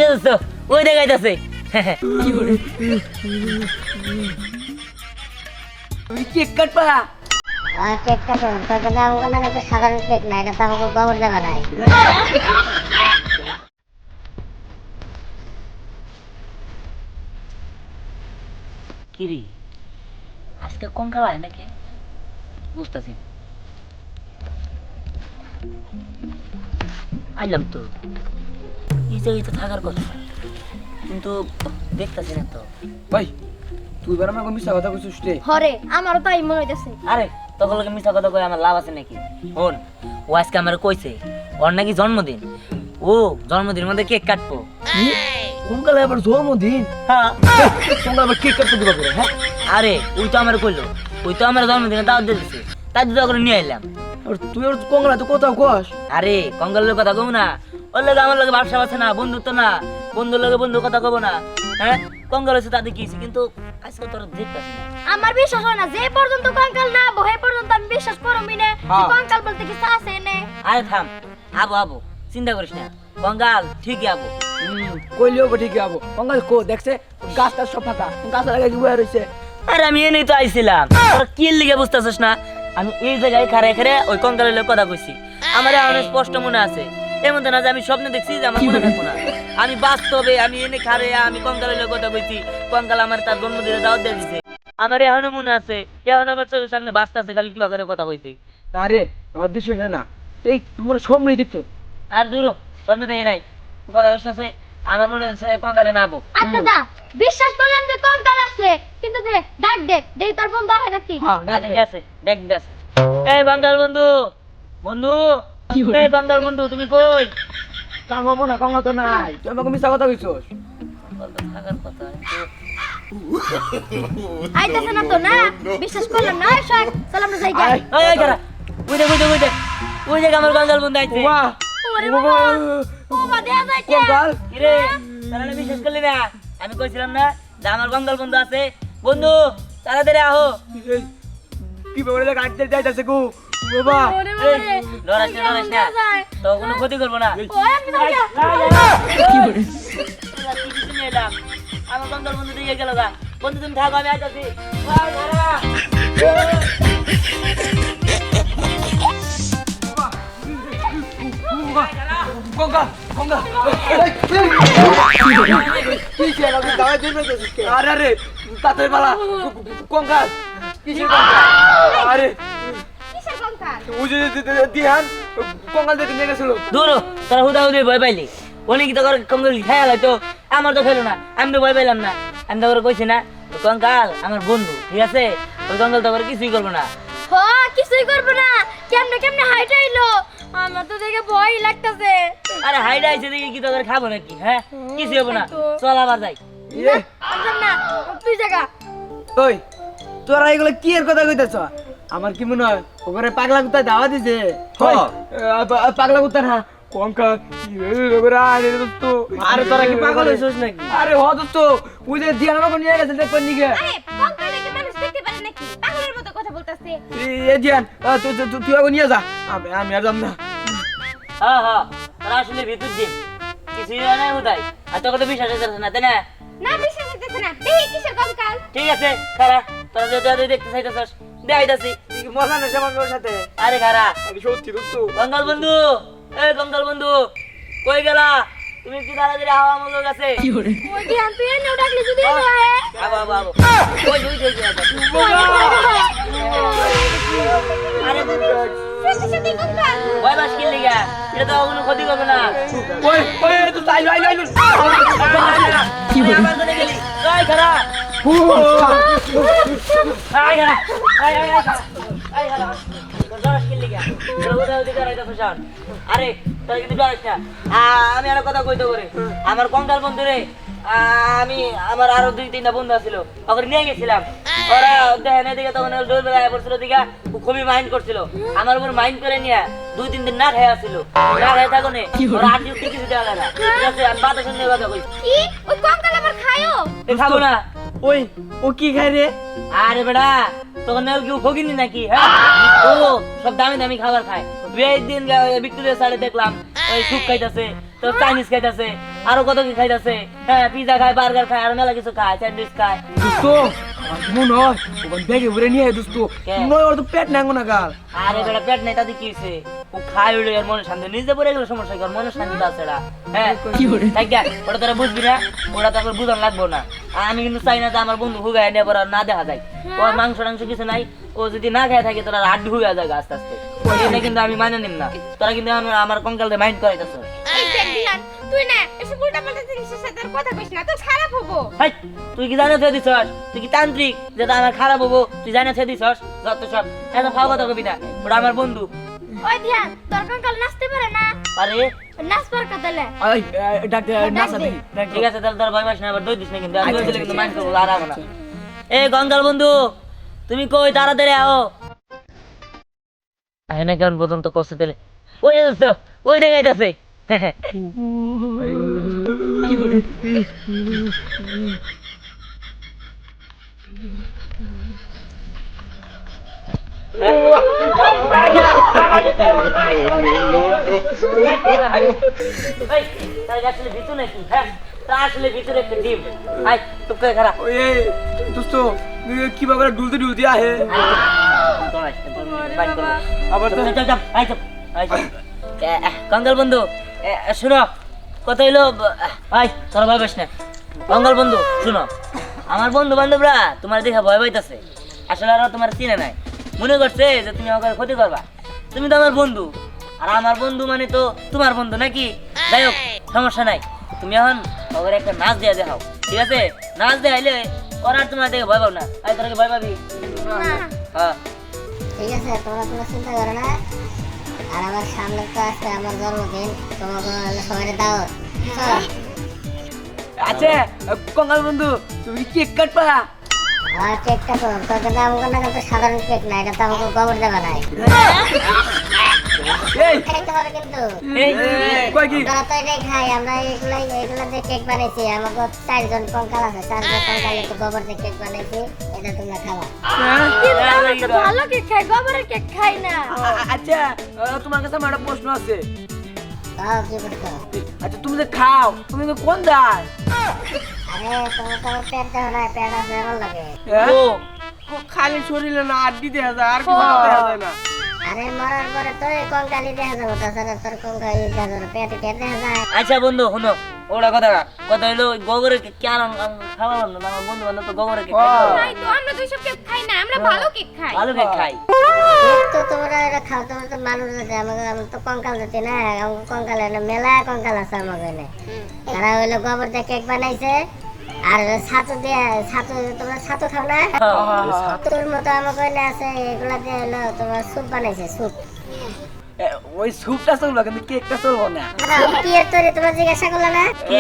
দোস্ত ওই দেখাইতেছে তুমি কেক কাটবা কেক কাটুন তবে ওখানে একটা সাধারণ কেক না এটা তো আমাকে গোবর দেওয়া নাই কিরি আজকে কঙ্কাল হয় নাকি বুঝতেছি আইলাম তো এই জায়গায় তো থাকার কথা কিন্তু দেখতেছি না তো ভাই তুই এবার আমাকে মিশা কথা কইছিস রে হরে আমারও তাই মনে হইতেছে আরে তখন লোকে মিথ্যা কথা কই আমার লাভ আছে নাকি শোন ও আজকে আমার কইছে ওর নাকি জন্মদিন ও জন্মদিনের মধ্যে কেক কাটবো কোনকালে আবার জন্মদিন হ্যাঁ তোমরা আবার কেক কাটতে দিবা করে হ্যাঁ আরে ওই তো আমার কইলো ওই তো আমার জন্মদিনে দাওয়াত দিয়ে দিছে তাই দুটো করে নিয়ে এলাম আর তুই আর কোনকালে তো কোথাও কস আরে কঙ্গালের কথা কব না ওর লগে আমার লগে ব্যবসা আছে না বন্ধুত্ব না বন্ধুর লগে বন্ধুর কথা কব না হ্যাঁ কঙ্গাল আছে তাদের কি কিন্তু আজকে তোর দেখতাছি না আমার বিশ্বাস হয় না যে পর্যন্ত কঙ্কাল না বহে পর্যন্ত আমি বিশ্বাস করবই না যে কঙ্কাল বলতে কিছু আছে নে আরে থাম আবো আবো চিন্তা করিস না কঙ্গাল ঠিকই আবো কইলেও ঠিক আবো কোনকালে কো দেখছে গাছটা সব ফাঁকা গাছ লাগাই বয়ে রইছে আরে আমি এনেই তো আইছিলাম তোর কি লিগে বুঝতেছিস না আমি এই জায়গায় খারে খারে ওই কঙ্কালের লগে কথা কইছি আমার অনেক স্পষ্ট মনে আছে এমন না যে আমি স্বপ্নে দেখছি যে আমার মনে থাকবো না আমি বাস্তবে আমি এনে খারে আমি কঙ্কালের লগে কথা কইছি কঙ্কাল আমার তার জন্মদিনে দাওয়াত দিয়ে দিছে আমার এখনো মনে আছে এখন আমার চোখের সামনে বাস্তাছে খালি লগে কথা কইছি আরে আমার দিছ না এই তোমার সামনেই দেখছো আর দূর জন্মদিনে নাই কথা আছে আমার মনে আছে কঙ্কালে নাবো আচ্ছা দা বিশ্বাস করলাম যে কঙ্কাল আছে কিন্তু দে ডাক দে দেই তোর বন্ধ হয় নাকি হ্যাঁ ঠিক আছে দেখ দেখ এই বাঙ্গাল বন্ধু বন্ধু এই বাঙ্গাল বন্ধু তুমি কই কাঙ্গা না কাঙ্গা তো নাই তুই আমাকে মিশা কথা কইছস থাকার কথা আইতাছে না তো না বিশ্বাস করলাম না শাক চল আমরা যাই আয় এই কারা ওই দেখ আমার বাঙ্গাল বন্ধু আইছে বাহ ওরে বাবা ও বা দেয়া যায় কে কোনকাল কিরে তারা বিশ্বাস করলি না আমি কইছিলাম না যে আমার বাঙ্গাল বন্ধু আছে বন্ধু তাড়াতাড়ি আহো কি বলে গাড়িতে যাইতাছে গো বাবা ওরে বাবা রে ডরাস না তো কোনো ক্ষতি করবো না ওই আমি যাই এলাম আমার বাঙ্গাল বন্ধু দিয়ে গেল গা বন্ধু তুমি থাকো আমি আইতাছি কোনকাল কোনকাল কি কে লাগা দাওয়া দিবে তো আরে আরে তাতে বালা কোনকাল কিসের কোনকাল আরে কিসের কঙ্কাল ওই যে দিহান কোনকাল দেখে নিয়ে গেছিল দূর তোরা হুদাহুদি ভয় পাইলি উনি কি তো কঙ্কাল খেয়াল হয়তো আমার তো খেলো না আমি তো ভয় পাইলাম না আমি তো করে কইছি না কঙ্কাল আমার বন্ধু ঠিক আছে ওই কঙ্কাল তো কিছুই করবো না হ কিছুই করব না কেমনে কেমনে হাইট আইলো আমার তো দেখে ভয় লাগতাছে আরে হাইডা আইছে দেখি কি তো খাবো নাকি হ্যাঁ কিছু হবো না চল আবার যাই ইয়ে আমজাম না তুই জায়গা ওই তোরা এগুলো কি এর কথা কইতাছ আমার কি মনে হয় ওখানে পাগলা কুত্তা দাওয়া দিছে পাগলা কুত্তা না কঙ্কাল আরে দোস্ত আরে তোরা কি পাগল হইছস নাকি আরে হ দোস্ত ওই যে দিহান আমাকে নিয়ে গেছে দেখবেন নিকে আরে কঙ্কাল দেখে মানুষ দেখতে পারে নাকি পাগলের মতো কথা বলতাছে এ দিহান তুই আগে নিয়ে যা আমি আর যাম না হ্যাঁ হ্যাঁ তোরা আসলে ভিতর দিন কিছুই হয় না হুদাই আর তোকে তো বিশ্বাস হইতেছে না তাই না না বিশ্বাস হইতেছে না দেখি কিসের কঙ্কাল ঠিক আছে খারা তোরা যদি দেখতে চাইতেছস দে আইতাছি তুই কি মজা নেই আমার সাথে আরে খারা আমি সত্যি দোস্ত গঙ্গাল বন্ধু এই গঙ্গাল বন্ধু কই গেলা তুমি কি তাড়াতাড়ি হাওয়া মগর কাছে ওই ধ্যান তুই এনে ডাকলে যদি এনে আয় আবো আবো আবো ওই ওই আরে সত্যি সত্যি কঙ্কাল ওই বাস কি লিগা এটা তো কোনো ক্ষতি করবে না ওই ওই তুই আইলো আইলো আইলো কি বলি গেলি কই খারা আই খারা আই আই আই আই খারা তোর কি লিগা তোর ওটা ওদিকে রাইতা ফসান আরে তুই কিন্তু ডরাস না আমি একটা কথা কইতে পারি আমার কঙ্কাল বন্ধু রে আমি আমার আরো 2-3টা বন্ধু আছিল ওকে নিয়ে গেছিলাম ওরা দেখেন এদিকে তখন দৌড় বেড়ায় পড়ছিল দিকে খুবই মাইন্ড করছিল আমার উপর মাইন্ড করে নিয়ে 2-3 দিন না খেয়ে আসছিল না খেয়ে থাকো নে ওরা আর ডিউটি কিছু দেওয়া যায় না ঠিক আছে আমি বাতাস শুনে কথা কই কি ওই কঙ্কাল আবার খায়ও খাবো না ওই ও কি খায় রে আরে বেটা তখন নেল কেউ ভগিনি নাকি হ্যাঁ ও সব দামি দামি খাবার খায় 2 দিন ভিক্টোরিয়া সাইডে দেখলাম ওই সুপ খাইতেছে তো চাইনিজ খাইতাছে আরো কত কি খাইতাছে হ্যাঁ পিজা খায় বার্গার খায় আর মেলা কিছু খায় স্যান্ডউইচ খায় দোস্ত আমার কি মনে হয় ওখান ব্যাগে ভরে নিয়ে আয় দোস্ত কে? নয় ওর তো পেট নাঙ্গো না গাল আরে বেটা পেট নাই তাতে কি হইছে ও খায় উড়ে আর মনে শান্তি নিজে পড়ে গেলে সমস্যা কি আর মনে শান্তি আছে না হ্যাঁ কি করে? তাই কি ওটা তোরা বুঝবি না ওটা তারপর বুঝান লাগবো না আর আমি কিন্তু চাই না যে আমার বন্ধু হুগায় নিয়ে পরে আর না দেখা যায় ওর মাংস টাংস কিছু নাই ও যদি না খেয়ে থাকে তোরা হাড্ডি হুগা যায় আস্তে আস্তে এটা কিন্তু আমি মানে নিম না তোরা কিন্তু আমার কঙ্কালতে মাইন্ড করাইতেছ এই দেখ দিয়ান তুই না এসব উল্টাপাল্টা জিনিসের সাথে আর কথা কইস না তো খারাপ হবো হাই তুই কি জানা ছেড়ে দিছস তুই কি তান্ত্রিক যেটা আমার খারাপ হবো তুই জানা ছেড়ে দিছস যত সব এত ফাও কথা কবি না ওটা আমার বন্ধু ওই ধ্যান তোর কঙ্কাল নাচতে পারে না আরে নাচ পার কাদালে এই ডাক্তার নাসা দি ঠিক আছে তাহলে তোর ভয় পাস না আবার দই দিস না কিন্তু আর দই দিলে কিন্তু মাইন্ড করবো আর আবো না এ গঙ্গাল বন্ধু তুমি কই তাড়াতাড়ি আও আয় না কেমন পর্যন্ত কষ্ট দিলে ওই তো ওই দেখাইতেছে আসলে ভিতু নাকি হ্যাঁ তা আসলে ভিতরে একটা ডিম আয় চুপ করে খারাপ ওই দোস্ত কিভাবে ডুলতে ডুলতে আহে আবার তো কঙ্গাল বন্ধু শুনো কথা হইলো আই তোর ভয় পাস না কঙ্গাল বন্ধু শুনো আমার বন্ধু বান্ধবরা তোমার দেখে ভয় পাইতেছে আসলে আর তোমার চিনে নাই মনে করছে যে তুমি আমাকে ক্ষতি করবা তুমি তো আমার বন্ধু আর আমার বন্ধু মানে তো তোমার বন্ধু নাকি যাই হোক সমস্যা নাই তুমি এখন ওদের একটা নাচ দেয়া দেখাও ঠিক আছে নাচ দেখাইলে ওরা আর তোমার দেখে ভয় পাও না আই তোরা কি ভয় পাবি হ্যাঁ ঠিক আছে তোমরা কোনো চিন্তা করো না আর আমার সামনে তো আজকে আমার জন্মদিন তোমাকে সবাই দাও আচ্ছা কঙ্কাল বন্ধু তুমি কেক কাটবা আর কেকটা তো তোকে দাম কোনো কিন্তু সাধারণ কেক না এটা তো আমাকে গোবর দেওয়া নাই এই খাইতে হবে কিন্তু এই কই কি আমরা তো এটাই খাই আমরা এগুলো দিয়ে কেক বানাইছি আমাকে 4 জন কঙ্কাল আছে 4 জন কঙ্কাল একটু গোবর দিয়ে কেক বানাইছি এটা তোমরা খাওয়া কিন্তু আমরা তো ভালো কেক খাই গোবরের কেক খাই না আচ্ছা তোমার কাছে আমার একটা প্রশ্ন আছে খাও কি করছো আচ্ছা তুমি যে খাও তুমি তো কোন যায় আরে তোমার তো পেট দেওয়া নাই পেট আছে এমন লাগে ও খালি শরীরে না আড্ডি দেখা যায় আর কিছু দেখা যায় না আরে মরার পরে তো এই কঙ্কালি দেখা যাবো তাছাড়া তোর কঙ্কালি দেখা যাবে পেটে পেট দেখা যায় আচ্ছা বন্ধু শুনো ওটা কথা কথা হইলো গোবরের কেন খাওয়ালাম না আমার বন্ধু বান্ধব তো গোবরের কেক তাই তো আমরা তো সব কেক খাই না আমরা ভালো কেক খাই ভালো কেক খাই কেক তো তোমরা এটা খাও তোমরা তো মানুষ আছে আমাকে আমি তো কঙ্কাল জাতি না আমাকে কঙ্কাল এনে মেলা কঙ্কাল আছে আমাকে এনে তারা হইলো গোবর দিয়ে কেক বানাইছে আর ছাতু দিয়ে ছাতু তোমরা ছাতু খাও না তোর মতো আমাকে এনে আছে এগুলা দিয়ে হলো তোমার স্যুপ বানাইছে স্যুপ ওই স্যুপটা চলবে কিন্তু কেকটা চলবো না কি এর তৈরি তোমরা জিজ্ঞাসা করলে না কে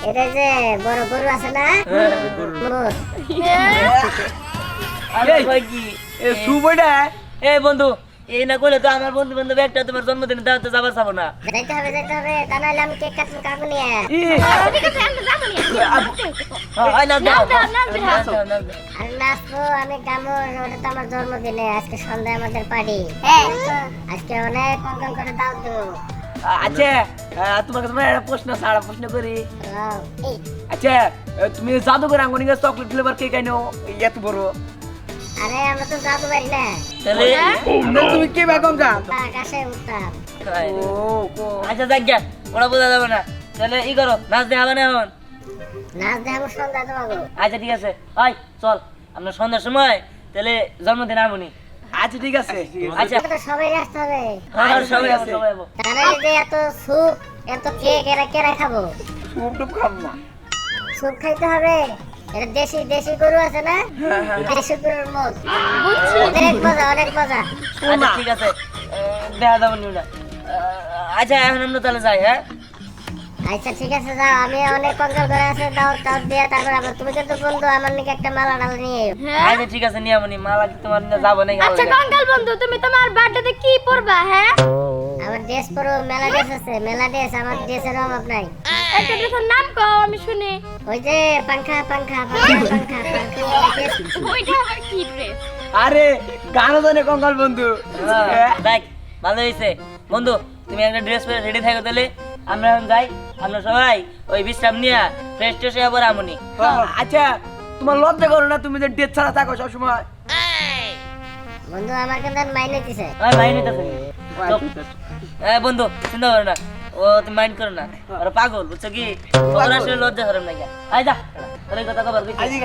এটা যে বড় গরু আছে না মোর। আরে ভাই কি এ স্যুপ ওইটা এই বন্ধু এই না করলে তো আমার বন্ধু বান্ধব একটা তোমার জন্মদিনে দাওয়াতে যাবার চাবো না যাইতে হবে তা নাহলে আমি কেক কাটবো নিয়ে ই ঠিক আছে আমরা যাবো নি আই না দাও আর নাচবো আমি গামো ওটা তো আমার জন্মদিনে আজকে সন্ধ্যায় আমাদের পার্টি হ্যাঁ আজকে অনেক কঙ্কাল করে দাও দেবো আচ্ছা তোমার কাছে একটা প্রশ্ন আছে আর প্রশ্ন করি এই আচ্ছা তুমি জাদুঘর আঙ্গনিকা চকলেট ফ্লেভার কেক আইনো এত বড় আরে আমরা তো যাবো পারি না তাহলে তুমি কে বেগম যা আকাশে উঠতাম আচ্ছা যাক গিয়া ওরা বোঝা যাবে না তাহলে ই করো নাচ দেখাবে না এখন নাচ দেখাবো সন্ধ্যা তোমাকে আচ্ছা ঠিক আছে আই চল আমরা সন্ধ্যার সময় তাহলে জন্মদিন আমনি আচ্ছা ঠিক আছে আচ্ছা তো সবাই আসতে হবে আর সবাই আসো, সবাই আসো। তাহলে যে এত স্যুপ এত কেক এরা কেরা খাবো স্যুপ টুপ খাম না স্যুপ খাইতে হবে এটা দেশি দেশি গরু আছে না দেশি গরুর মুখ অনেক মজা অনেক মজা আচ্ছা ঠিক আছে দেখা যাবে নিউলা আচ্ছা এখন আমরা তাহলে যাই হ্যাঁ আচ্ছা ঠিক আছে যাও আমি অনেক কঙ্কাল করে আছে দাও দাও দিয়ে তারপর আবার তুমি কিন্তু বন্ধু আমার নাকি একটা মালা ডাল নিয়ে এও। আচ্ছা ঠিক আছে নিয়ে আমনি মালা কি তোমার নিয়ে যাবো নাকি আচ্ছা কঙ্কাল বন্ধু তুমি তোমার বার্থডেতে কি পরবা হ্যাঁ আমার ড্রেস পরো মেলা ড্রেস আছে মেলা ড্রেস আমার ড্রেসের অভাব নাই একটা ড্রেসের নাম কও আমি শুনি ওই যে পাংখা পাংখা পাংখা পাংখা পাংখা ওইটা আবার কি ড্রেস আরে গানও জানে কঙ্কাল বন্ধু দেখ ভালো হয়েছে বন্ধু তুমি একটা ড্রেস পরে রেডি থাকো তাহলে আমরা এখন যাই, আমরা সবাই ওই বিশ্রাম নিয়ে ফ্রেশ ট্রেশ হয়ে পরে আমনি। আচ্ছা তোমার লজ্জা করো না তুমি যে ডেট ছাড়া থাকো সবসময়? বন্ধু আমার কিন্তু মাইনে দিছে। ওই মাইন্ড নিতেছে বন্ধু, চিন্তা করো না, ও তুমি মাইন্ড করো না, ওরা পাগল বুঝছো কি, ওরা আসলে লজ্জা করে না। আই যা তোর এই কথা খবর বুঝছি।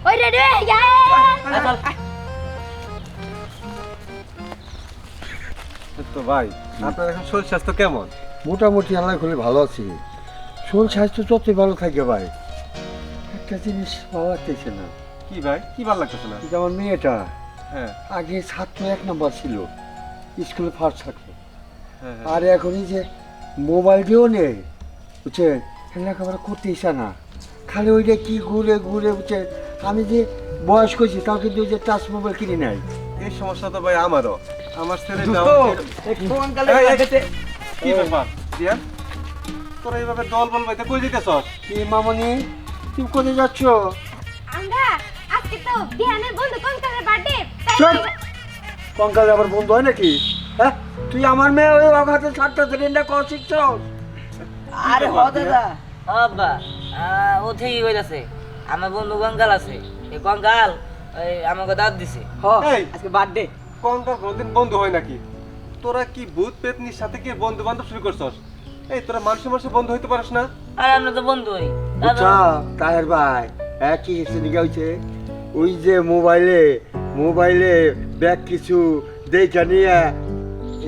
ওই রেডি হয়ে যা তো ভাই আপনার এখন শরীর স্বাস্থ্য কেমন? মোটামুটি আল্লাহ খুলে ভালো আছি। শরীর স্বাস্থ্য যতই ভালো থাকে ভাই, একটা জিনিস ভালো লাগতেছে না। কি ভাই, কি ভালো লাগতেছে না? যেমন মেয়েটা হ্যাঁ আগে ছাত্র 1 নম্বর ছিল, স্কুলে ফার্স্ট থাকতো, হ্যাঁ আর এখন এই যে মোবাইল দিয়েও নেই বুঝছে, লেখাপড়া করতে ইচ্ছা না, খালি ওইটা কি ঘুরে ঘুরে বুঝছে। আমি যে বয়স করছি তাও কিন্তু ওই যে টাচ মোবাইল কিনে নেয়। এই সমস্যা তো ভাই আমারও, আমার ছেলে কি ব্যাপার দিয়ান, তোরা এইভাবে দল বল বাইতে কই যেতেছস? কি মামনি তুমি কোথায় যাচ্ছ? আমরা আজকে তো বিহানের বন্ধু কঙ্কালের বার্থডে, চুপ! কঙ্কালে আবার বন্ধু হয় নাকি? হ্যাঁ, তুই আমার মেয়ে ওই অঘাতে ছাড়তে ট্রেনটা কর শিখছ? আরে হ দাদা, আব্বা ও ঠিকই কইতাছে, আমার বন্ধু গঙ্গাল আছে, এই গঙ্গাল ওই আমাকে দাঁত দিছে। এই আজকে বার্থডে। কোনকার কোনদিন বন্ধু হয় নাকি? তোরা কি ভূত পেতনির সাথে কি বন্ধু বান্ধব শুরু করছস? এই তোরা মানুষে মানুষে বন্ধু হইতে পারিস না? আর আমরা তো বন্ধু হই। বুঝছা তাহের ভাই, কি হেসে নিয়ে হয়েছে? ওই যে মোবাইলে ব্যাগ কিছু দেখা নিয়ে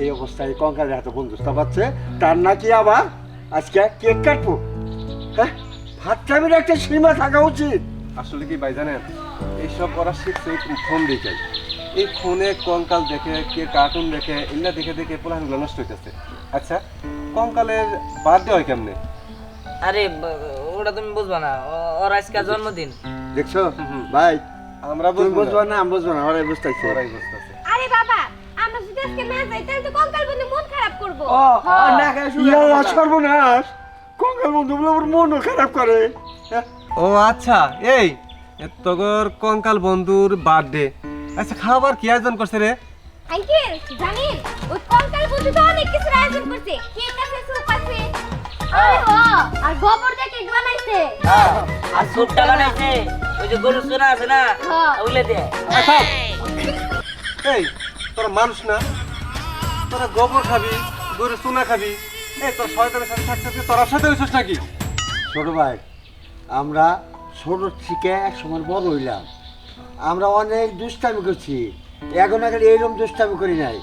এই অবস্থায় কঙ্কালের হাতে বন্ধুস্তা পাচ্ছে, তার নাকি আবার আজকে কেক কাটবো। হ্যাঁ, ফাটটামের একটা সীমা থাকা উচিত। আসলে কি ভাই জানেন, এইসব ওরা শিখছে এই ফোন দেখে, এই ফোনে কঙ্কাল দেখে, কে কার্টুন দেখে, এগুলা দেখে দেখে পোলাহানগুলো নষ্ট হইতেছে। আচ্ছা কঙ্কালের বার্থডে হয় কেমনে? আরে ওটা তুমি বুঝবা না, ওর আজকে জন্মদিন। দেখছো ভাই, আমরা তুমি বুঝবো বুঝবা না, না, আমি বুঝবো না, ওরাই বুঝতেছে। ওরাই বুঝতেছে। আরে বাবা আমরা যদি আজকে না যাই তাহলে তো কঙ্কাল বন্ধু মন খারাপ করবো। ও না কেন শুরু ইয়াল্লা সর্বনাশ, কঙ্কাল বন্ধু বলে ওর মনও খারাপ করে। হ্যাঁ, ও আচ্ছা, এই তোর কঙ্কাল বন্ধুর বার্থডে, আচ্ছা খাবার কি আয়োজন করছে রে? আঙ্কেল জানেন ওই কঙ্কাল বন্ধু তো অনেক কিছু আয়োজন করছে, কেক আছে, স্যুপ আছে, আরে আর গোবর দিয়ে কেক বানাইছে। আর সুপটা বানাইছে ওই যে গরু সোনা আছে না, ওইলে দিয়ে। এই তোরা মানুষ না, তোরা গোবর খাবি, গরু চুনা খাবি, এই তোর শয়তানের সাথে থাকতে থাকতে তোরা সাথে হইছিস নাকি? ছোট ভাই, আমরা ছোট থেকে এক সময় বড় হইলাম, আমরা অনেক দুষ্টামি করছি, এখন আগে এইরকম দুষ্টামি করি নাই।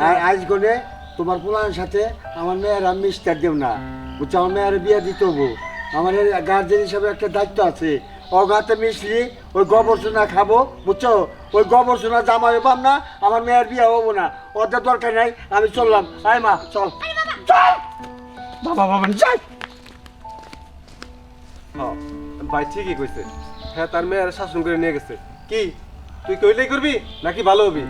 আর আজ গনে তোমার পোলার সাথে আমার মেয়ের আমি মিস্টার দেব না বুঝছো, আমার মেয়ের বিয়ে দিতে হবো, আমার গার্জেন হিসাবে একটা দায়িত্ব আছে। অগাতে মিশলি ওই গোবর সোনা খাবো বুঝছো, ওই গোবর সোনা জামাই পাম না, আমার মেয়ের বিয়ে হবো না, ওদের দরকার নাই, আমি চললাম। আয় মা চল চল, বাবা বাবা যাই। হ্যাঁ ভাই ঠিকই কইছে, হ্যাঁ তার মেয়ের শাসন করে নিয়ে গেছে। কি তুই কইলেই করবি নাকি ভালো হবি?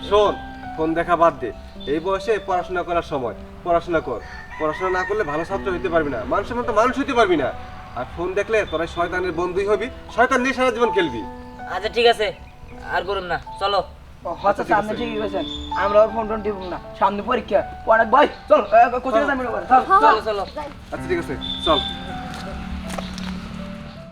শোন, ফোন দেখা বাদ দে, এই বয়সে পড়াশোনা করার সময়, পড়াশোনা কর। পড়াশোনা না করলে ভালো ছাত্র হইতে পারবি না, মানুষের মতো মানুষ হইতে পারবি না। আর ফোন দেখলে তোরা শয়তানের বন্ধুই হবি, শয়তান নিয়ে সারা জীবন খেলবি। আচ্ছা ঠিক আছে, আর করুন না, চলো। হচ্ছে সামনে ঠিকই কইছেন, আমরা ওর ফোন টোন টিপ না, সামনে পরীক্ষা পড়াক ভাই, চল কোচিং যাবি না, চলো চলো। আচ্ছা ঠিক আছে চল।